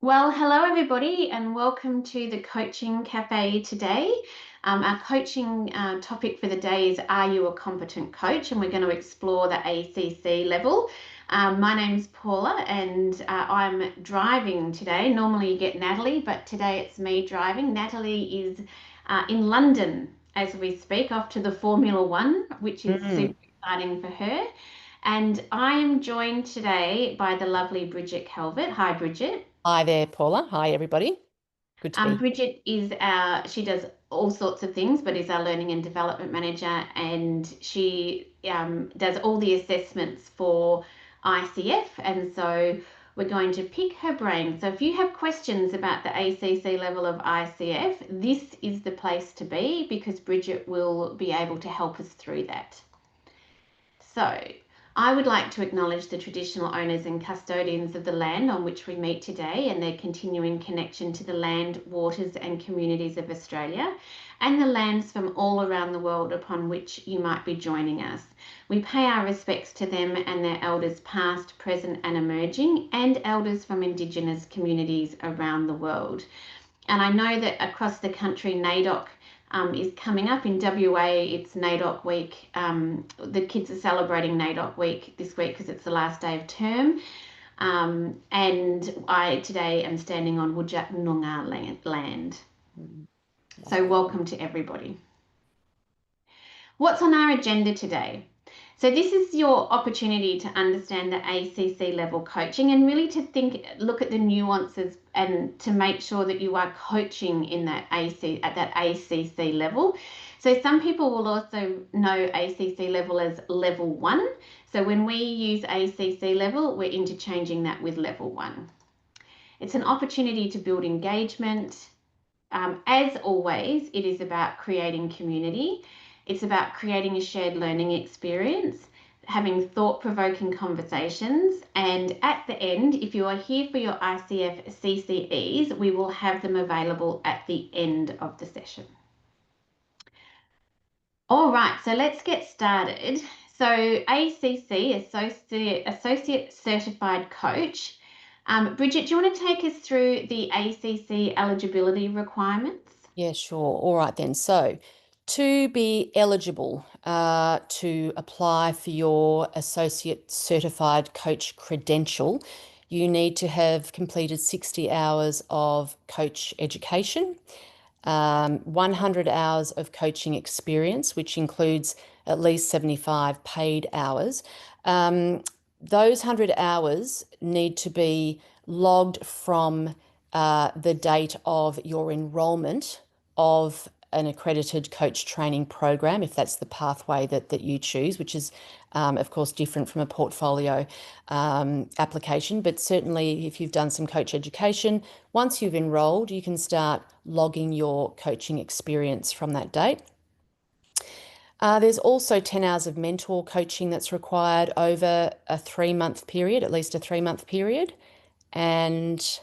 Well, hello everybody, and welcome to the Coaching Cafe today. Our coaching topic for the day is Are You a Competent Coach? And we're going to explore the ACC level. My name's Paula, and I'm driving today. Normally you get Natalie, but today it's me driving. Natalie is in London as we speak, off to the Formula One, which is super exciting for her. And I am joined today by the lovely Brigitte Calvert. Hi, Brigitte. Hi there, Paula. Hi, everybody. Good to be here. Bridget is she does all sorts of things, but is our learning and development manager, and she does all the assessments for ICF. And so we're going to pick her brain. So if you have questions about the ACC level of ICF, this is the place to be because Bridget will be able to help us through that. So, I would like to acknowledge the traditional owners and custodians of the land on which we meet today and their continuing connection to the land, waters, and communities of Australia and the lands from all around the world upon which you might be joining us. We pay our respects to them and their elders past, present, and emerging, and elders from Indigenous communities around the world. And I know that across the country, NAIDOC is coming up. In WA. It's NAIDOC week. The kids are celebrating NAIDOC week this week because it's the last day of term. And I today am standing on Wujat Noongar land. So welcome to everybody. What's on our agenda today? So this is your opportunity to understand the ACC level coaching and really to look at the nuances and to make sure that you are coaching in that at that ACC level. So some people will also know ACC level as level 1. So when we use ACC level, we're interchanging that with level 1. It's an opportunity to build engagement. As always, it is about creating community. It's about creating a shared learning experience, having thought-provoking conversations, and at the end, if you are here for your ICF CCEs, we will have them available at the end of the session. All right, so let's get started. So ACC, Associate Certified Coach. Bridget, do you want to take us through the ACC eligibility requirements? Yeah, sure. All right then. So to be eligible to apply for your Associate Certified Coach credential, you need to have completed 60 hours of coach education, 100 hours of coaching experience, which includes at least 75 paid hours. Those 100 hours need to be logged from the date of your enrolment of an accredited coach training program, if that's the pathway that you choose, which is, of course, different from a portfolio application. But certainly, if you've done some coach education, once you've enrolled, you can start logging your coaching experience from that date. There's also 10 hours of mentor coaching that's required over a 3-month period, at least a 3-month period, and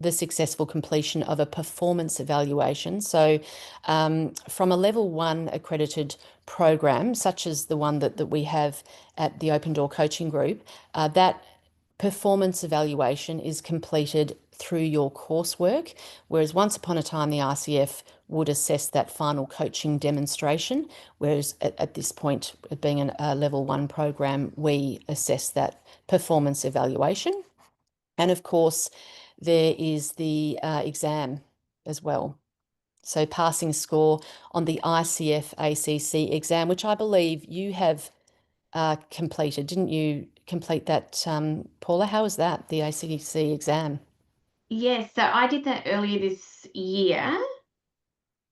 the successful completion of a performance evaluation. So from a level 1 accredited program, such as the one that we have at the Open Door Coaching Group, that performance evaluation is completed through your coursework, whereas once upon a time the ICF would assess that final coaching demonstration, whereas at this point, being a level 1 program, we assess that performance evaluation. And of course, there is the exam as well. So passing score on the ICF ACC exam, which I believe you have completed. Didn't you complete that, Paula? How was that, the ACC exam? Yes, so I did that earlier this year,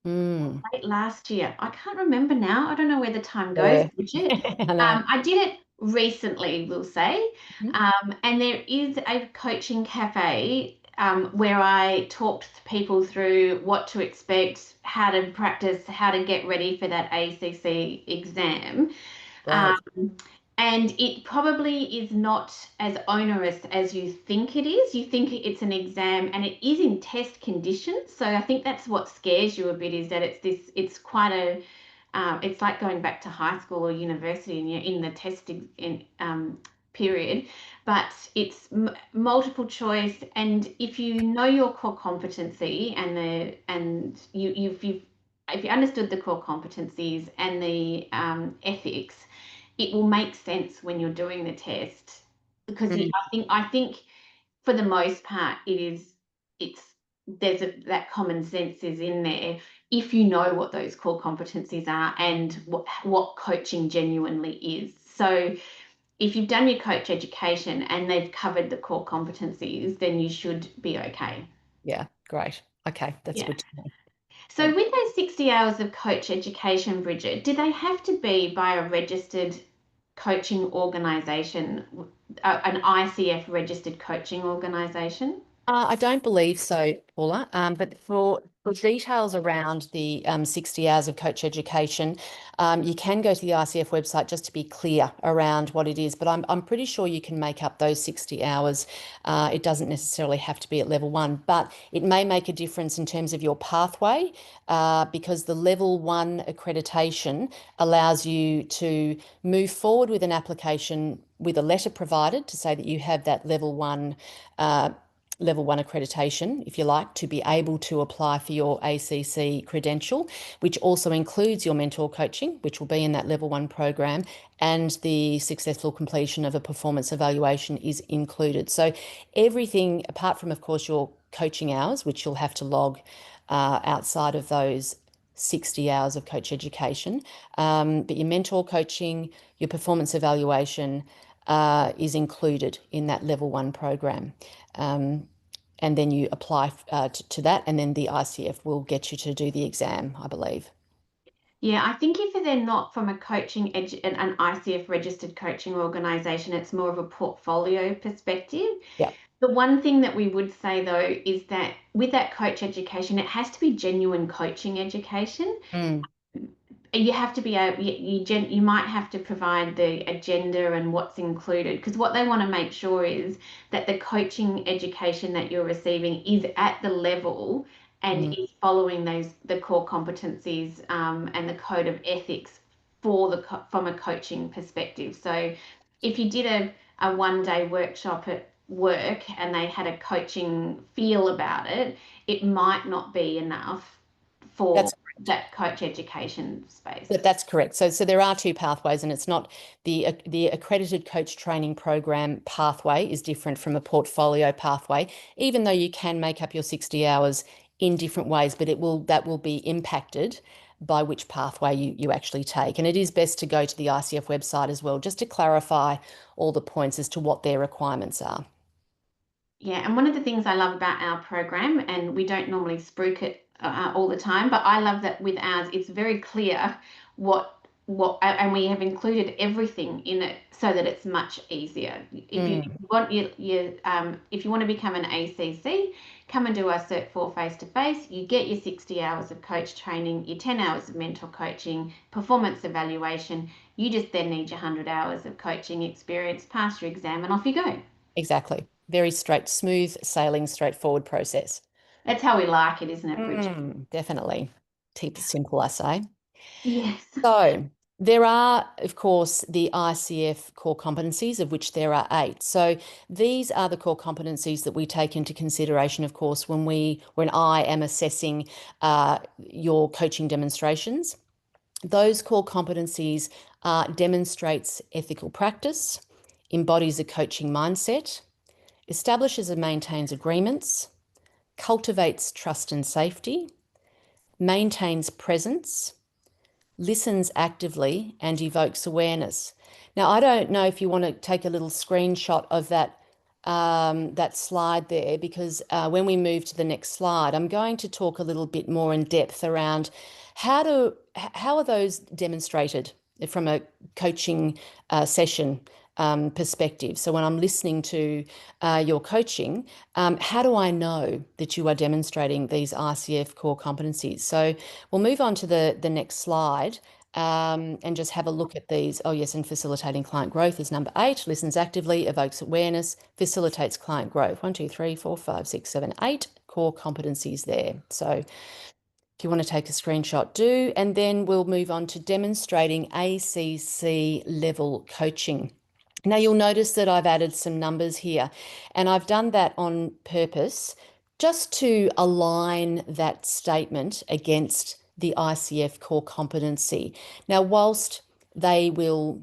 Mm. late last year. I can't remember now. I don't know where the time goes, Yeah. Bridget. I know. I did it recently, we'll say. Mhm. And there is a coaching cafe where I talked people through what to expect, how to practice, how to get ready for that ACC exam. Um, Great. and it probably is not as onerous as you think it is. You think it's an exam and it is in test conditions. So I think that's what scares you a bit is that it's quite it's like going back to high school or university and you're in the testing period, but it's multiple choice. And if you know your core competency and you've if you understood the core competencies and the ethics, it will make sense when you're doing the test. Because Mm. I think for the most part it's that common sense is in there if you know what those core competencies are and what coaching genuinely is. So if you've done your coach education and they've covered the core competencies, then you should be okay. Yeah, great. Okay, that's Yeah. good to know. So with those 60 hours of coach education, Bridget, do they have to be by a registered coaching organisation, an ICF registered coaching organisation? I don't believe so, Paula. But for details around the 60 hours of coach education, you can go to the ICF website just to be clear around what it is. But I'm pretty sure you can make up those 60 hours. It doesn't necessarily have to be at level one, but it may make a difference in terms of your pathway, because the level one accreditation allows you to move forward with an application with a letter provided to say that you have that level one accreditation, if you like, to be able to apply for your ACC credential, which also includes your mentor coaching, which will be in that level one program, and the successful completion of a performance evaluation is included. So everything, apart from, of course, your coaching hours, which you'll have to log outside of those 60 hours of coach education, but your mentor coaching, your performance evaluation, is included in that level one program. Um, and then you apply to that, and then the ICF will get you to do the exam, I believe. Yeah, I think if they're not from a an ICF registered coaching organisation, it's more of a portfolio perspective. Yeah. The one thing that we would say though is that with that coach education, it has to be genuine coaching education. Mm. You have to be able you might have to provide the agenda and what's included, because what they want to make sure is that the coaching education that you're receiving is at the level and Mm. is following the core competencies and the code of ethics from a coaching perspective. So if you did a 1 day workshop at work and they had a coaching feel about it, it might not be enough for That's that coach education space. That's correct. So there are two pathways, and it's not the accredited coach training program pathway is different from a portfolio pathway, even though you can make up your 60 hours in different ways, but that will be impacted by which pathway you actually take. And it is best to go to the ICF website as well, just to clarify all the points as to what their requirements are. Yeah, and one of the things I love about our program, and we don't normally spruik it all the time, but I love that with ours, it's very clear and we have included everything in it so that it's much easier. If you Mm. want if you want to become an ACC, come and do our Cert 4 face to face. You get your 60 hours of coach training, your 10 hours of mentor coaching, performance evaluation. You just then need your 100 hours of coaching experience, pass your exam, and off you go. Exactly. Very smooth sailing, straightforward process. That's how we like it, isn't it, Bridget? Definitely. Keep it simple, I say. Yes. So there are, of course, the ICF core competencies, of which there are 8. So these are the core competencies that we take into consideration, of course, when I am assessing your coaching demonstrations. Those core competencies demonstrates ethical practice, embodies a coaching mindset, establishes and maintains agreements, cultivates trust and safety, maintains presence, listens actively, and evokes awareness. Now, I don't know if you want to take a little screenshot of that slide there, because when we move to the next slide, I'm going to talk a little bit more in depth around how are those demonstrated from a coaching session perspective. So when I'm listening to your coaching, how do I know that you are demonstrating these ICF core competencies? So we'll move on to the next slide, and just have a look at these. Oh, yes, and facilitating client growth is number 8. Listens actively, evokes awareness, facilitates client growth. 1, 2, 3, 4, 5, 6, 7, 8 core competencies there. So if you want to take a screenshot, do. And then we'll move on to demonstrating ACC level coaching. Now you'll notice that I've added some numbers here, and I've done that on purpose just to align that statement against the ICF core competency. Now, whilst they will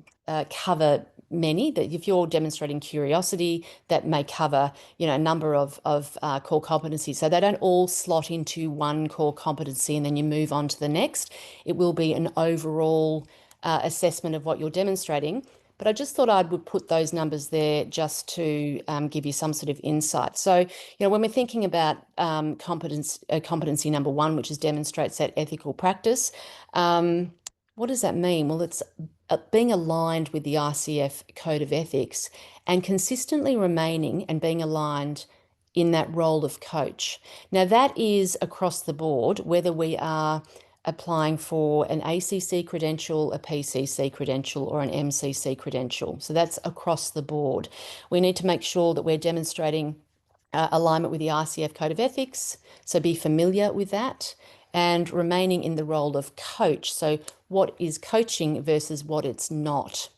cover many, that if you're demonstrating curiosity, that may cover, a number of core competencies. So they don't all slot into one core competency and then you move on to the next. It will be an overall assessment of what you're demonstrating. But I just thought I would put those numbers there just to give you some sort of insight. So, when we're thinking about competency number one, which is demonstrates that ethical practice, what does that mean? Well, it's being aligned with the ICF Code of Ethics and consistently remaining and being aligned in that role of coach. Now, that is across the board, whether we are applying for an ACC credential, a PCC credential, or an MCC credential. So that's across the board. We need to make sure that we're demonstrating alignment with the ICF Code of Ethics, so be familiar with that, and remaining in the role of coach. So what is coaching versus what it's not?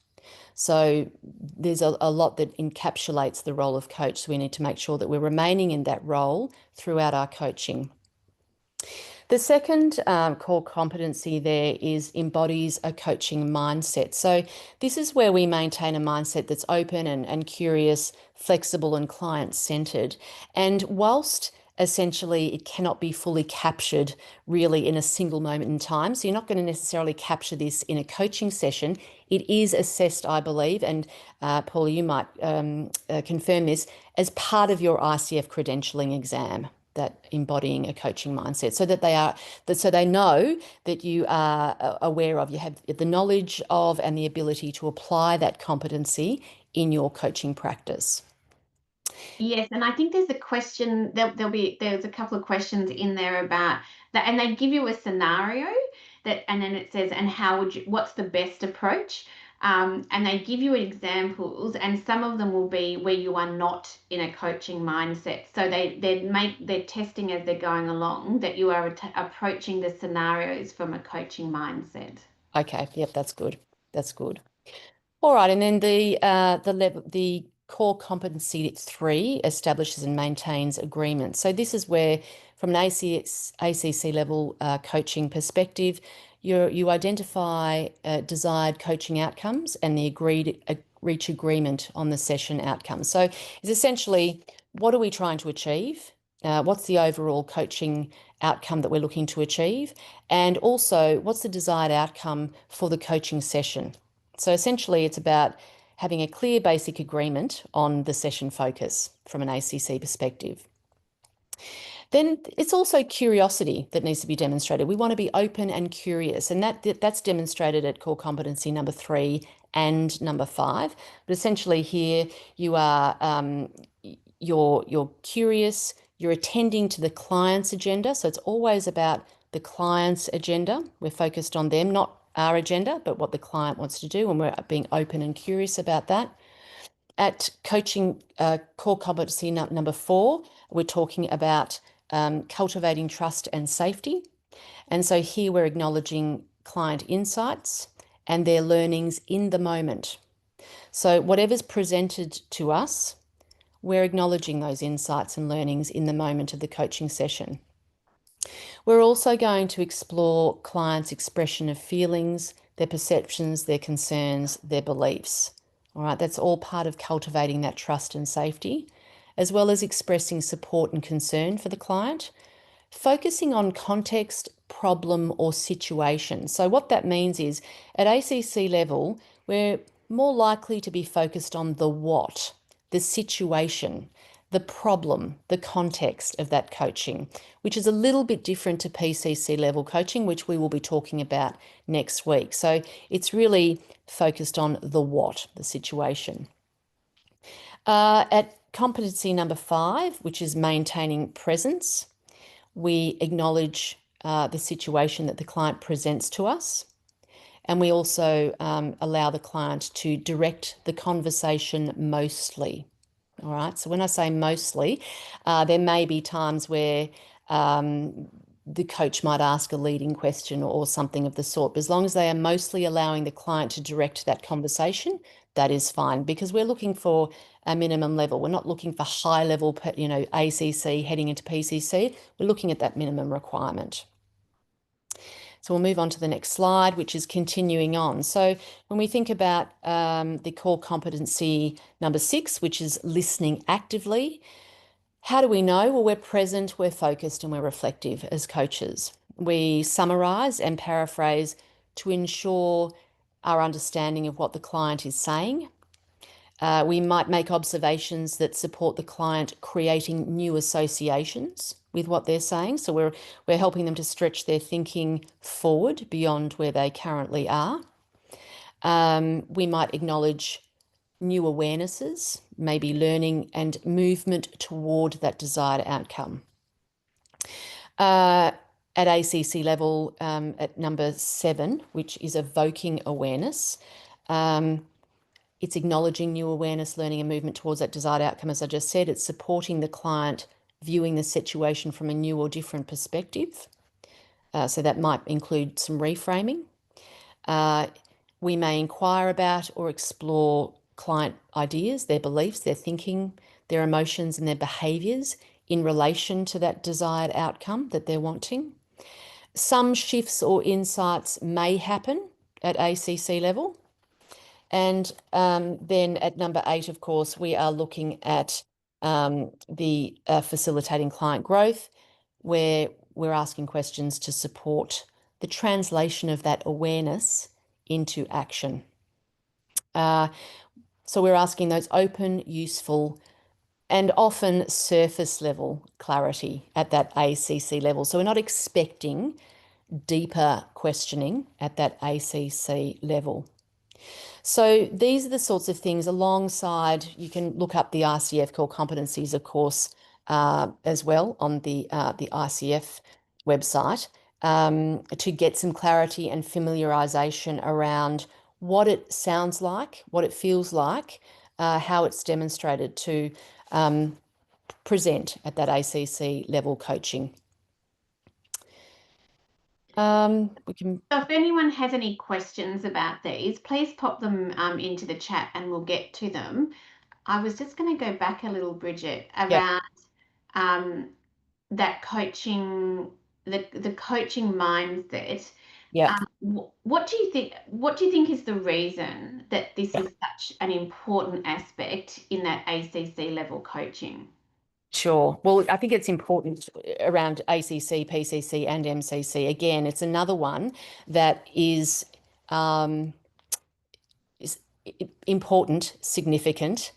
So there's a lot that encapsulates the role of coach. So we need to make sure that we're remaining in that role throughout our coaching. The second core competency there is embodies a coaching mindset. So this is where we maintain a mindset that's open and curious, flexible and client-centered. And whilst essentially it cannot be fully captured really in a single moment in time, so you're not going to necessarily capture this in a coaching session, it is assessed, I believe, and Paula, you might confirm this, as part of your ICF credentialing exam, that embodying a coaching mindset, so that they know that you are aware of, you have the knowledge of and the ability to apply that competency in your coaching practice. Yes, and I think there's a question, there's a couple of questions in there about that, and they give you a scenario that, and then it says, and what's the best approach? And they give you examples, and some of them will be where you are not in a coaching mindset. So they're testing as they're going along that you are approaching the scenarios from a coaching mindset. Okay, yep, that's good. That's good. All right, and then the core competency 3 establishes and maintains agreement. So this is where, from an ACC level coaching perspective, you identify desired coaching outcomes and reach agreement on the session outcomes. So it's essentially, what are we trying to achieve? What's the overall coaching outcome that we're looking to achieve? And also, what's the desired outcome for the coaching session? So essentially, it's about having a clear basic agreement on the session focus from an ACC perspective. Then it's also curiosity that needs to be demonstrated. We want to be open and curious, and that's demonstrated at core competency number 3 and number 5. But essentially here you are you're curious, you're attending to the client's agenda. So it's always about the client's agenda. We're focused on them, not our agenda, but what the client wants to do, and we're being open and curious about that. At coaching core competency number 4, we're talking about cultivating trust and safety. And so here we're acknowledging client insights and their learnings in the moment. So whatever's presented to us, we're acknowledging those insights and learnings in the moment of the coaching session. We're also going to explore clients' expression of feelings, their perceptions, their concerns, their beliefs. All right, that's all part of cultivating that trust and safety, as well as expressing support and concern for the client, focusing on context, problem, or situation. So what that means is, at ACC level, we're more likely to be focused on the what, the situation, the problem, the context of that coaching, which is a little bit different to PCC level coaching, which we will be talking about next week. So it's really focused on the what, the situation. At competency number 5, which is maintaining presence, we acknowledge the situation that the client presents to us. And we also allow the client to direct the conversation mostly. All right. So when I say mostly, there may be times where the coach might ask a leading question or something of the sort. But as long as they are mostly allowing the client to direct that conversation, that is fine, because we're looking for a minimum level. We're not looking for high level, ACC heading into PCC. We're looking at that minimum requirement. So we'll move on to the next slide, which is continuing on. So when we think about the core competency number 6, which is listening actively, how do we know? Well, we're present, we're focused, and we're reflective as coaches. We summarise and paraphrase to ensure our understanding of what the client is saying. We might make observations that support the client creating new associations with what they're saying. So we're helping them to stretch their thinking forward beyond where they currently are. We might acknowledge new awarenesses, maybe learning and movement toward that desired outcome. At ACC level, at number 7, which is evoking awareness, it's acknowledging new awareness, learning and movement towards that desired outcome. As I just said, it's supporting the client viewing the situation from a new or different perspective. So that might include some reframing. We may inquire about or explore client ideas, their beliefs, their thinking, their emotions and their behaviours in relation to that desired outcome that they're wanting. Some shifts or insights may happen at ACC level. And then at number 8, of course, we are looking at the facilitating client growth, where we're asking questions to support the translation of that awareness into action. So we're asking those open, useful, and often surface level clarity at that ACC level. So we're not expecting deeper questioning at that ACC level. So these are the sorts of things alongside, you can look up the ICF core competencies, of course, as well on the ICF website to get some clarity and familiarisation around what it sounds like, what it feels like, how it's demonstrated to present at that ACC level coaching. We can. So if anyone has any questions about these, please pop them into the chat and we'll get to them. I was just going to go back a little, Brigitte, around that coaching, the coaching mindset. Yeah. What do you think? What do you think is the reason that this is such an important aspect in that ACC level coaching? Sure. Well, I think it's important around ACC, PCC, and MCC. Again, it's another one that is important, significant.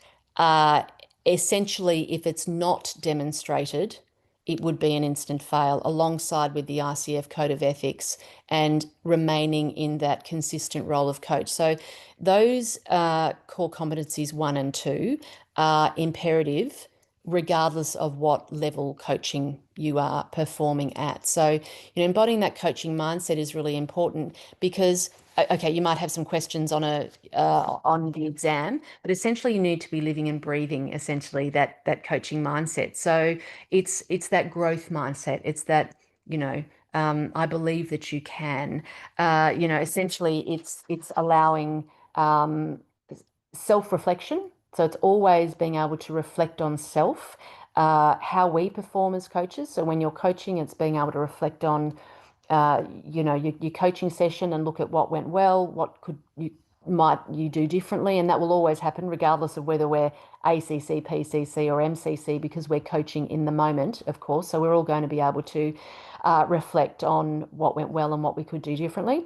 Essentially, if it's not demonstrated, it would be an instant fail alongside with the ICF Code of Ethics and remaining in that consistent role of coach. So those core competencies 1 and 2 are imperative regardless of what level coaching you are performing at. So, embodying that coaching mindset is really important because, okay, you might have some questions on on the exam, but essentially you need to be living and breathing essentially that coaching mindset. So it's that growth mindset. It's that, I believe that you can. Essentially it's allowing self-reflection. So it's always being able to reflect on self, how we perform as coaches. So when you're coaching, it's being able to reflect on, your coaching session and look at what went well, what might you do differently, and that will always happen regardless of whether we're ACC, PCC, or MCC, because we're coaching in the moment, of course. So we're all going to be able to reflect on what went well and what we could do differently.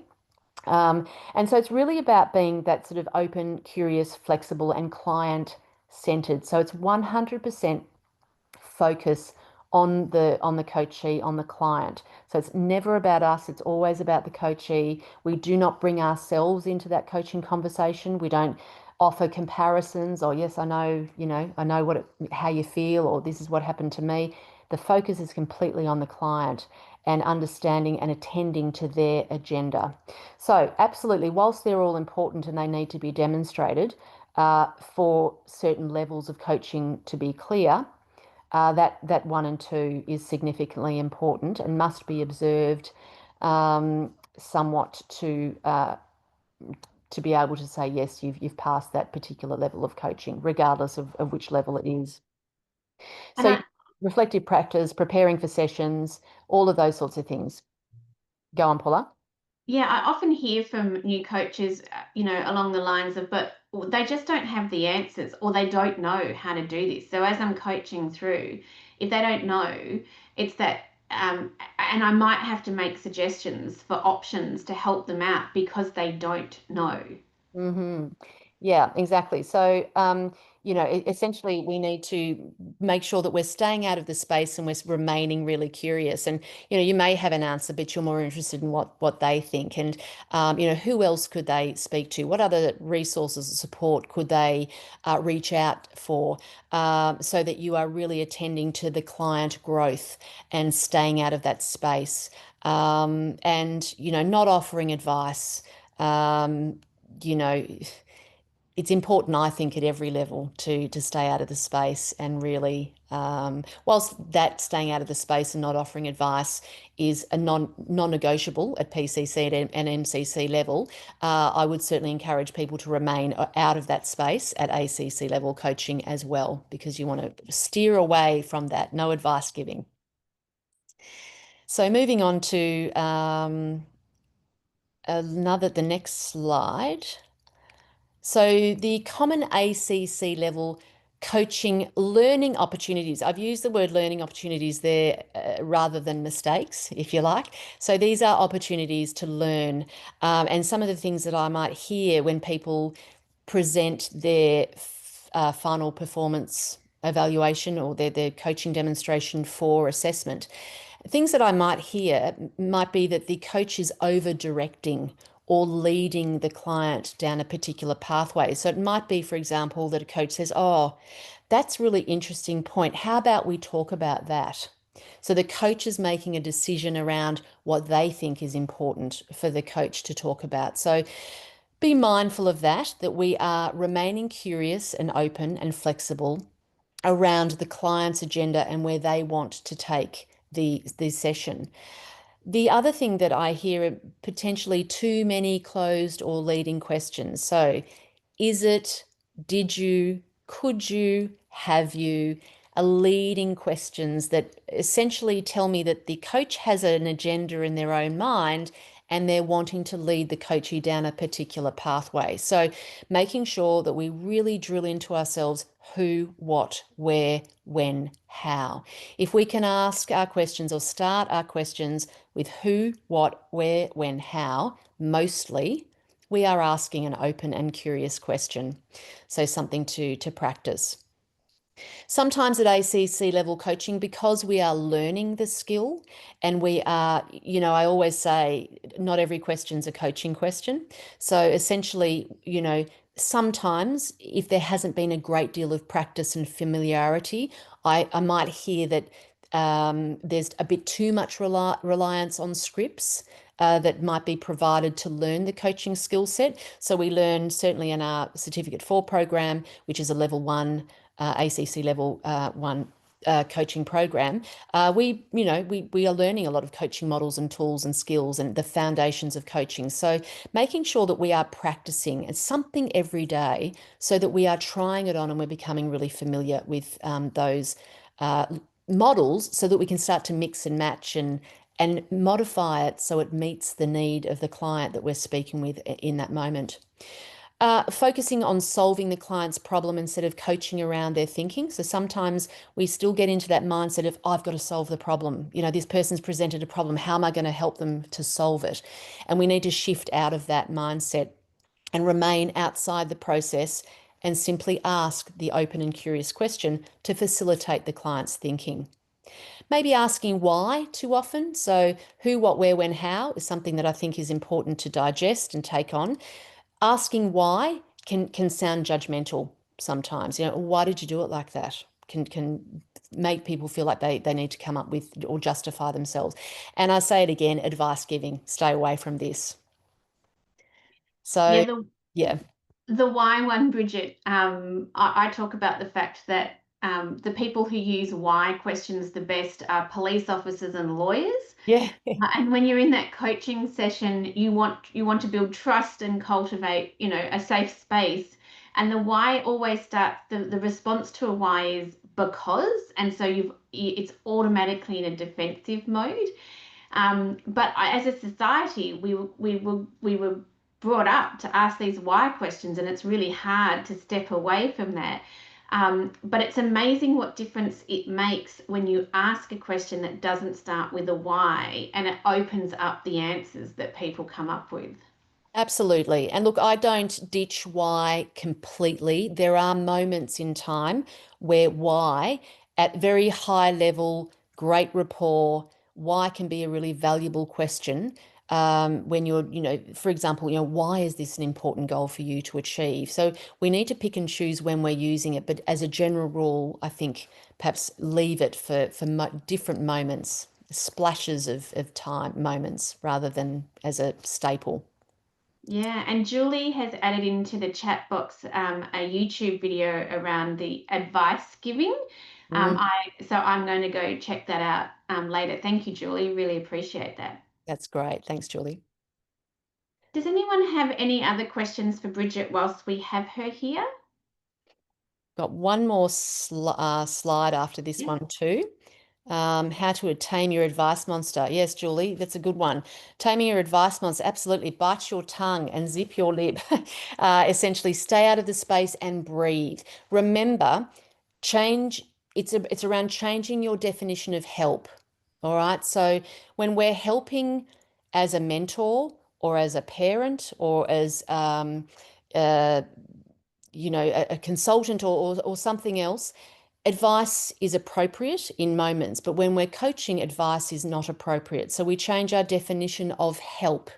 And so it's really about being that sort of open, curious, flexible, and client-centered. So it's 100% focus on the coachee, on the client. So it's never about us. It's always about the coachee. We do not bring ourselves into that coaching conversation. We don't offer comparisons or, yes, I know how you feel, or this is what happened to me. The focus is completely on the client and understanding and attending to their agenda. So absolutely, whilst they're all important and they need to be demonstrated for certain levels of coaching to be clear, that 1 and 2 is significantly important and must be observed somewhat to be able to say, yes, you've passed that particular level of coaching, regardless of which level it is. And So reflective practice, preparing for sessions, all of those sorts of things. Go on, Paula. yeah, I often hear from new coaches, along the lines of, but they just don't have the answers or they don't know how to do this. So as I'm coaching through, if they don't know, it's that, and I might have to make suggestions for options to help them out because they don't know. Mm-hmm. Yeah, exactly. So, essentially, we need to make sure that we're staying out of the space and we're remaining really curious. And, you may have an answer, but you're more interested in what they think. And, who else could they speak to? What other resources and support could they reach out for, so that you are really attending to the client growth and staying out of that space. And, not offering advice. Um, you know, it's important, I think, at every level to stay out of the space and really, whilst that staying out of the space and not offering advice is a non-negotiable at PCC and MCC level, I would certainly encourage people to remain out of that space at ACC level coaching as well, because you want to steer away from that, no advice giving. So moving on to the next slide. So the common ACC level coaching learning opportunities. I've used the word learning opportunities there rather than mistakes, if you like. So these are opportunities to learn. And some of the things that I might hear when people present their final performance evaluation or their coaching demonstration for assessment. Things that I might hear might be that the coach is over directing or leading the client down a particular pathway. So it might be, for example, that a coach says, "Oh, that's a really interesting point. How about we talk about that?" So the coach is making a decision around what they think is important for the coach to talk about. So be mindful of that we are remaining curious and open and flexible around the client's agenda and where they want to take the session. The other thing that I hear are potentially too many closed or leading questions. So, is it, did you, could you, have you, are leading questions that essentially tell me that the coach has an agenda in their own mind and they're wanting to lead the coachee down a particular pathway. So, making sure that we really drill into ourselves who, what, where, when, how. If we can ask our questions or start our questions with who, what, where, when, how, mostly we are asking an open and curious question. So something to practice. Sometimes at ACC level coaching, because we are learning the skill and we are, I always say not every question's a coaching question. So essentially, sometimes if there hasn't been a great deal of practice and familiarity, I might hear that there's a bit too much reliance on scripts that might be provided to learn the coaching skill set. So we learn certainly in our Certificate 4 program, which is a level 1, ACC level 1 coaching program. We are learning a lot of coaching models and tools and skills and the foundations of coaching. So making sure that we are practicing something every day so that we are trying it on and we're becoming really familiar with those models so that we can start to mix and match and modify it so it meets the need of the client that we're speaking with in that moment. Focusing on solving the client's problem instead of coaching around their thinking. So sometimes we still get into that mindset of, I've got to solve the problem. This person's presented a problem. How am I going to help them to solve it? And we need to shift out of that mindset and remain outside the process and simply ask the open and curious question to facilitate the client's thinking. Maybe asking why too often. So who, what, where, when, how is something that I think is important to digest and take on. Asking why can sound judgmental sometimes. Why did you do it like that? Can make people feel like they need to come up with or justify themselves. And I say it again, advice giving, stay away from this. Yeah, So the yeah. the why one, Bridget, I talk about the fact that the people who use why questions the best are police officers and lawyers. Yeah. And when you're in that coaching session, you want to build trust and cultivate, a safe space. And the why always starts, the response to a why is because, and so it's automatically in a defensive mode. But as a society, we were brought up to ask these why questions, and it's really hard to step away from that. But it's amazing what difference it makes when you ask a question that doesn't start with a why, and it opens up the answers that people come up with. Absolutely. And look, I don't ditch why completely. There are moments in time where why, at very high level, great rapport, why can be a really valuable question. When you're, for example, why is this an important goal for you to achieve? So we need to pick and choose when we're using it. But as a general rule, I think perhaps leave it for mo different moments, splashes of time moments rather than as a staple. Yeah, and Julie has added into the chat box a YouTube video around the advice giving. Mm. So I'm going to go check that out later. Thank you, Julie. Really appreciate that. That's great. Thanks, Julie. Does anyone have any other questions for Bridget whilst we have her here? Got one more slide after this Yeah. one too. How to tame your advice monster. Yes, Julie, that's a good one. Taming your advice monster, absolutely. Bite your tongue and zip your lip. Essentially, stay out of the space and breathe. Remember, change. It's around changing your definition of help. All right. So when we're helping as a mentor or as a parent or as uh, a consultant or something else, advice is appropriate in moments, but when we're coaching, advice is not appropriate. So we change our definition of help.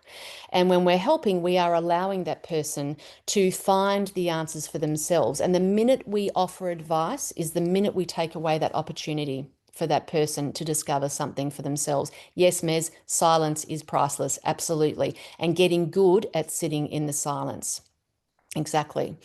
And when we're helping, we are allowing that person to find the answers for themselves. And the minute we offer advice is the minute we take away that opportunity for that person to discover something for themselves. Yes, Mez, silence is priceless, absolutely. And getting good at sitting in the silence. Exactly.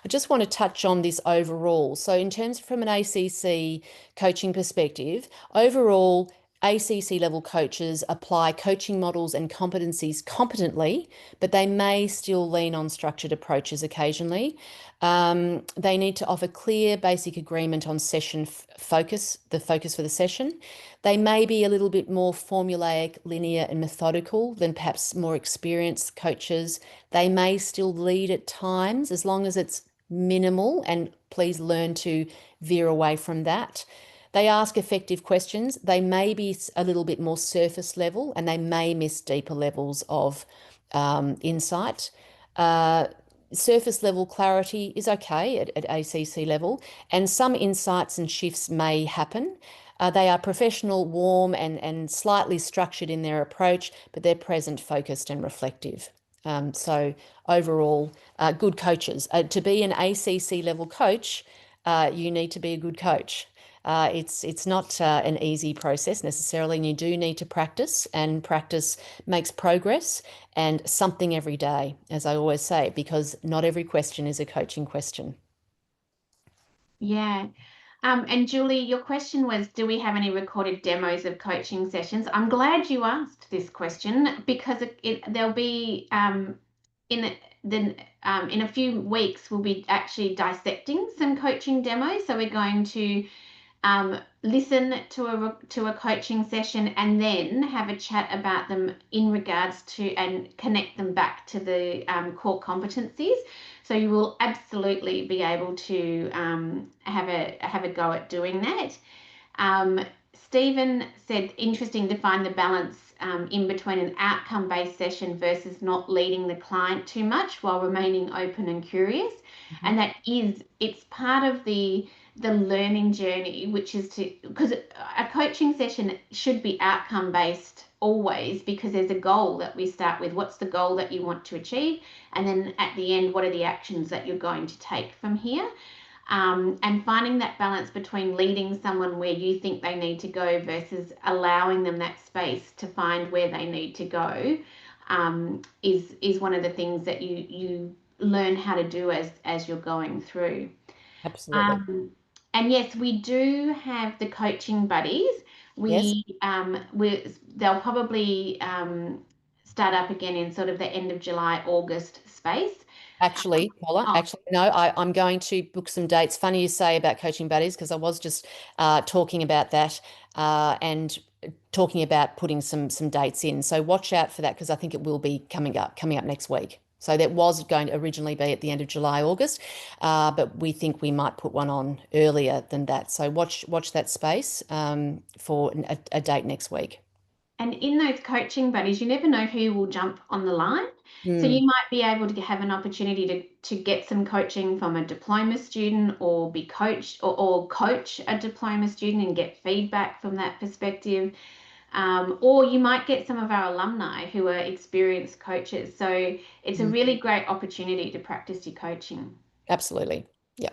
I just want to touch on this overall. So, in terms from an ACC coaching perspective, overall, ACC level coaches apply coaching models and competencies competently, but they may still lean on structured approaches occasionally. They need to offer clear basic agreement on session focus, the focus for the session. They may be a little bit more formulaic, linear, and methodical than perhaps more experienced coaches. They may still lead at times as long as it's minimal, and please learn to veer away from that. They ask effective questions. They may be a little bit more surface level and they may miss deeper levels of insight. Surface level clarity is okay at ACC level, and some insights and shifts may happen. They are professional, warm, and slightly structured in their approach, but they're present, focused, and reflective. So overall, good coaches. To be an ACC level coach, you need to be a good coach. It's not an easy process necessarily, and you do need to practice, and practice makes progress and something every day, as I always say, because not every question is a coaching question. Yeah. And Julie, your question was, do we have any recorded demos of coaching sessions? I'm glad you asked this question because there'll be in in a few weeks we'll be actually dissecting some coaching demos. So we're going to listen to a coaching session and then have a chat about them in regards to and connect them back to the core competencies. So you will absolutely be able to have a go at doing that. Stephen said, interesting to find the balance in between an outcome-based session versus not leading the client too much while remaining open and curious. And that it's part of the learning journey, which is because a coaching session should be outcome based always, because there's a goal that we start with. What's the goal that you want to achieve? And then at the end, what are the actions that you're going to take from here? And finding that balance between leading someone where you think they need to go versus allowing them that space to find where they need to go is one of the things that you learn how to do as you're going through. Absolutely. Um, And yes, we do have the coaching buddies. Yes. They'll probably start up again in sort of the end of July, August space. Actually, Paula, Oh, actually, no, I'm going to book some dates. Funny you say about coaching buddies, because I was just talking about that and talking about putting some dates in. So watch out for that because I think it will be coming up next week. So that was going to originally be at the end of July, August, but we think we might put one on earlier than that. So watch that space for a date next week. and in those coaching buddies, you never know who will jump on the line. So Mm, you might be able to have an opportunity to get some coaching from a diploma student or be coached or coach a diploma student and get feedback from that perspective. Or you might get some of our alumni who are experienced coaches. So it's a mm, really great opportunity to practice your coaching. absolutely. Yeah.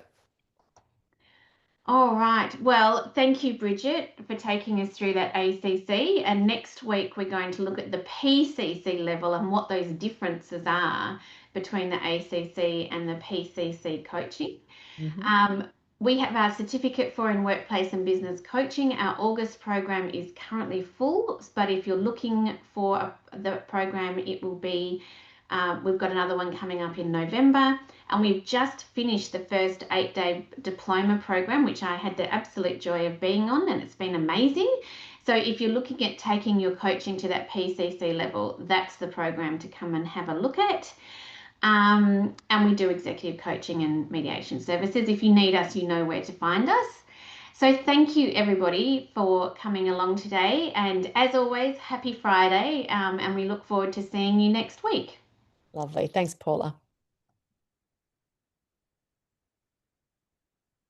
All right. Well, thank you, Bridget, for taking us through that ACC. And next week, we're going to look at the PCC level and what those differences are between the ACC and the PCC coaching. Mhm. Um, we have our certificate for in workplace and business coaching. Our August program is currently full, but if you're looking for the program, it will be. We've got another one coming up in November, and we've just finished the first 8-day diploma program, which I had the absolute joy of being on, and it's been amazing. So if you're looking at taking your coaching to that PCC level, that's the program to come and have a look at. And we do executive coaching and mediation services. If you need us, you know where to find us. So thank you everybody for coming along today. And as always, happy Friday. And we look forward to seeing you next week. Lovely. Thanks, Paula.